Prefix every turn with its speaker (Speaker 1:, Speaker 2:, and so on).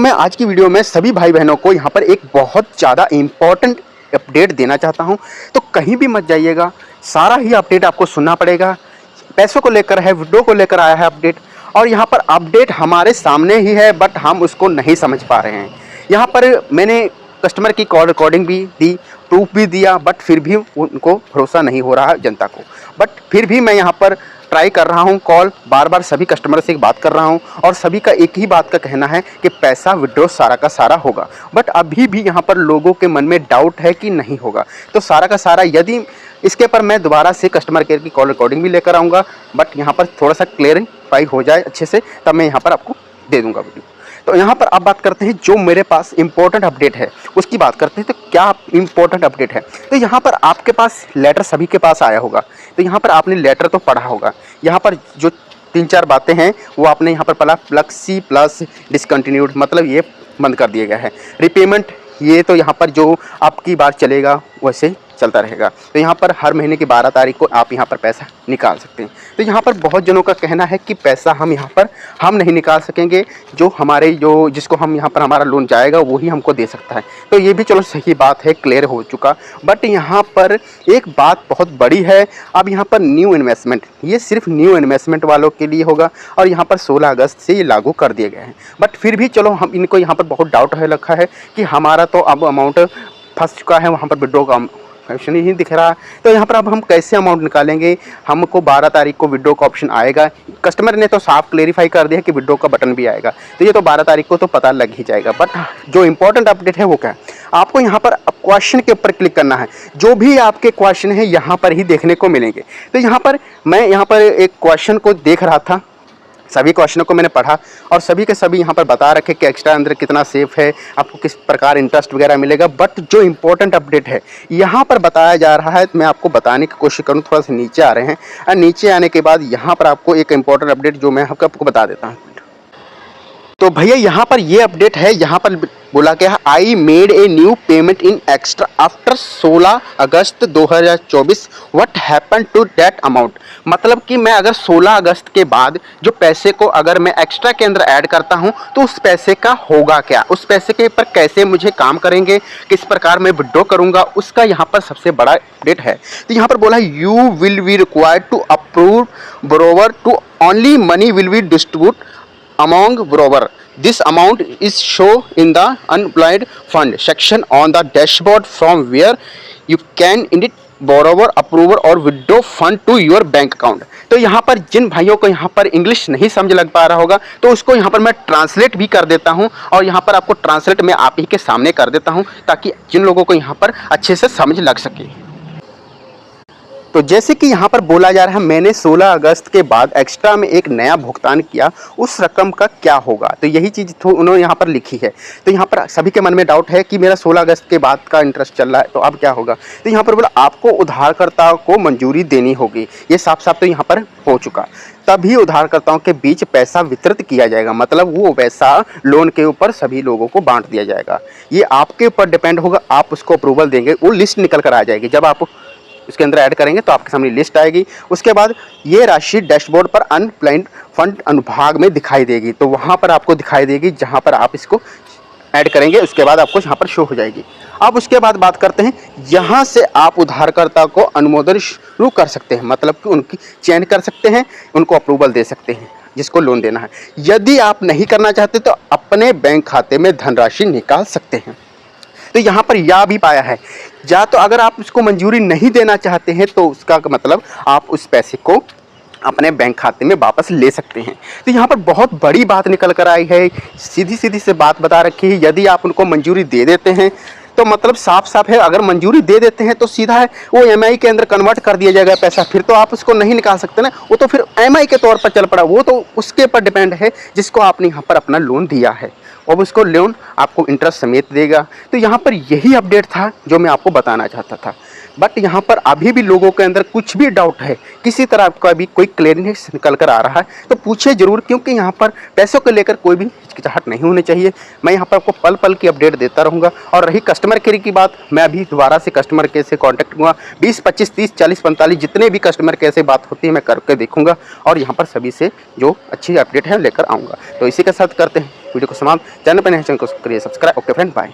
Speaker 1: मैं आज की वीडियो में सभी भाई बहनों को यहाँ पर एक बहुत ज़्यादा इम्पोर्टेंट अपडेट देना चाहता हूँ। तो कहीं भी मत जाइएगा, सारा ही अपडेट आपको सुनना पड़ेगा। पैसों को लेकर है, विड्रॉ को लेकर आया है अपडेट, और यहाँ पर अपडेट हमारे सामने ही है बट हम उसको नहीं समझ पा रहे हैं। यहाँ पर मैंने कस्टमर की कॉल रिकॉर्डिंग भी दी, प्रूफ भी दिया, बट फिर भी उनको भरोसा नहीं हो रहा जनता को। बट फिर भी मैं यहाँ पर ट्राई कर रहा हूँ, कॉल बार बार सभी कस्टमर से बात कर रहा हूँ और सभी का एक ही बात का कहना है कि पैसा विड्रॉ सारा का सारा होगा। बट अभी भी यहाँ पर लोगों के मन में डाउट है कि नहीं होगा। तो सारा का सारा यदि इसके पर मैं दोबारा से कस्टमर केयर की कॉल रिकॉर्डिंग भी लेकर आऊँगा, बट यहाँ पर थोड़ा सा क्लियरिफाई हो जाए अच्छे से, तब मैं यहाँ पर आपको दे दूँगा वीडियो। तो यहाँ पर अब बात करते हैं जो मेरे पास इम्पोर्टेंट अपडेट है उसकी बात करते हैं। तो क्या इम्पोर्टेंट अपडेट है? तो यहाँ पर आपके पास लेटर सभी के पास आया होगा, तो यहाँ पर आपने लेटर तो पढ़ा होगा। यहाँ पर जो 3-4 बातें हैं वो आपने यहाँ पर पढ़ा, फ्लेक्सी प्लस डिसकंटिन्यूड, मतलब ये बंद कर दिया गया है। रिपेमेंट, ये तो यहाँ पर जो आपकी बार चलेगा वैसे चलता रहेगा। तो यहाँ पर हर महीने की 12 तारीख को आप यहाँ पर पैसा निकाल सकते हैं। तो यहाँ पर बहुत जनों का कहना है कि पैसा हम यहाँ पर हम नहीं निकाल सकेंगे, जो हमारे जिसको हम यहाँ पर हमारा लोन जाएगा वही हमको दे सकता है। तो ये भी चलो सही बात है, क्लियर हो चुका। बट यहाँ पर एक बात बहुत बड़ी है, अब यहाँ पर न्यू इन्वेस्टमेंट, ये सिर्फ न्यू इन्वेस्टमेंट वालों के लिए होगा और यहाँ पर 16 अगस्त से ये लागू कर दिए गए हैं। बट फिर भी चलो हम इनको यहाँ पर बहुत डाउट है रखा है कि हमारा तो अब अमाउंट फंस चुका है, वहाँ पर विड्रॉ का ऑप्शन ही दिख रहा है। तो यहाँ पर अब हम कैसे अमाउंट निकालेंगे? हमको 12 तारीख को विड्रॉ का ऑप्शन आएगा। कस्टमर ने तो साफ क्लेरिफाई कर दिया कि विड्रॉ का बटन भी आएगा, तो ये तो 12 तारीख को तो पता लग ही जाएगा। बट जो इंपॉर्टेंट अपडेट है वो क्या है? आपको यहाँ पर क्वेश्चन के ऊपर क्लिक करना है। जो भी आपके क्वेश्चन है यहाँ पर ही देखने को मिलेंगे। तो यहाँ पर मैं यहाँ पर एक क्वेश्चन को देख रहा था, सभी क्वेश्चनों को मैंने पढ़ा और सभी के सभी यहाँ पर बता रखे कि एक्स्ट्रा अंदर कितना सेफ है, आपको किस प्रकार इंटरेस्ट वगैरह मिलेगा। बट जो इम्पोर्टेंट अपडेट है यहाँ पर बताया जा रहा है, मैं आपको बताने की कोशिश करूँ। थोड़ा सा नीचे आ रहे हैं और नीचे आने के बाद यहाँ पर आपको एक इम्पोर्टेंट अपडेट जो मैं आपको बता देता हूँ। तो भैया यहाँ पर ये अपडेट है, यहाँ पर बोला गया है I made a new payment in extra after 16 August 2024, what happen to that amount. मतलब कि मैं अगर 16 अगस्त के बाद जो पैसे को अगर मैं एक्स्ट्रा के अंदर ऐड करता हूँ तो उस पैसे का होगा क्या, उस पैसे के पर कैसे मुझे काम करेंगे, किस प्रकार मैं विड्रॉ करूँगा, उसका यहाँ पर सबसे बड़ा अपडेट है। तो यहाँ पर बोला you will be required to approve borrower to only money will be distribute among borrower. This amount is shown in the unemployed fund section on the dashboard from where you can edit borrower approval और withdraw fund to your bank account। तो यहाँ पर जिन भाइयों को यहाँ पर English नहीं समझ लग पा रहा होगा तो उसको यहाँ पर मैं ट्रांसलेट भी कर देता हूँ और यहाँ पर आपको ट्रांसलेट मैं आप ही के सामने कर देता हूँ ताकि जिन लोगों को यहाँ पर अच्छे से समझ लग सके। तो जैसे कि यहाँ पर बोला जा रहा है मैंने 16 अगस्त के बाद एक्स्ट्रा में एक नया भुगतान किया, उस रकम का क्या होगा। तो यही चीज़ उन्होंने यहाँ पर लिखी है। तो यहाँ पर सभी के मन में डाउट है कि मेरा 16 अगस्त के बाद का इंटरेस्ट चल रहा है तो अब क्या होगा। तो यहाँ पर बोला आपको उधारकर्ता को मंजूरी देनी होगी, ये साफ साफ तो यहाँ पर हो चुका। तभी उधारकर्ताओं के बीच पैसा वितरित किया जाएगा, मतलब वो पैसा लोन के ऊपर सभी लोगों को बांट दिया जाएगा। ये आपके ऊपर डिपेंड होगा, आप उसको अप्रूवल देंगे, वो लिस्ट निकल कर आ जाएगी। जब आप इसके अंदर ऐड करेंगे तो आपके सामने लिस्ट आएगी। उसके बाद ये राशि डैशबोर्ड पर अनप्लाइंड फंड अनुभाग में दिखाई देगी, तो वहाँ पर आपको दिखाई देगी जहाँ पर आप इसको ऐड करेंगे, उसके बाद आपको यहाँ पर शो हो जाएगी। अब उसके बाद बात करते हैं, यहाँ से आप उधारकर्ता को अनुमोदन शुरू कर सकते हैं, मतलब कि उनकी चयन कर सकते हैं, उनको अप्रूवल दे सकते हैं जिसको लोन देना है। यदि आप नहीं करना चाहते तो अपने बैंक खाते में धनराशि निकाल सकते हैं। तो यहाँ पर या भी पाया है या तो अगर आप उसको मंजूरी नहीं देना चाहते हैं तो उसका मतलब आप उस पैसे को अपने बैंक खाते में वापस ले सकते हैं। तो यहाँ पर बहुत बड़ी बात निकल कर आई है, सीधी सीधी से बात बता रखी है। यदि आप उनको मंजूरी दे देते हैं तो मतलब साफ साफ है, अगर मंजूरी दे देते हैं तो सीधा है वो EMI के अंदर कन्वर्ट कर दिया जाएगा पैसा, फिर तो आप उसको नहीं निकाल सकते ना, वो तो फिर EMI के तौर पर चल पड़ा, वो तो उसके ऊपर डिपेंड है जिसको आपने यहाँ पर अपना लोन दिया है, और उसको लोन आपको इंटरेस्ट समेत देगा। तो यहाँ पर यही अपडेट था जो मैं आपको बताना चाहता था। बट यहाँ पर अभी भी लोगों के अंदर कुछ भी डाउट है, किसी तरह का भी कोई क्लियरनेस निकल कर आ रहा है तो पूछिए ज़रूर, क्योंकि यहाँ पर पैसों को लेकर कोई भी हिचकिचाहट नहीं होनी चाहिए। मैं यहाँ पर आपको पल पल की अपडेट देता रहूँगा। और रही कस्टमर केयर की बात, मैं अभी दोबारा से कस्टमर केयर से कॉन्टैक्ट करूँगा। 20, 25, 30, 40, 45 जितने भी कस्टमर केयर से बात होती है मैं करके देखूँगा और यहाँ पर सभी से जो अच्छी अपडेट है लेकर आऊँगा। तो इसी के साथ करते हैं वीडियो को समाप्त। चैनल पर नए हैं, चैनल को करिए सब्सक्राइब। Okay friend, bye.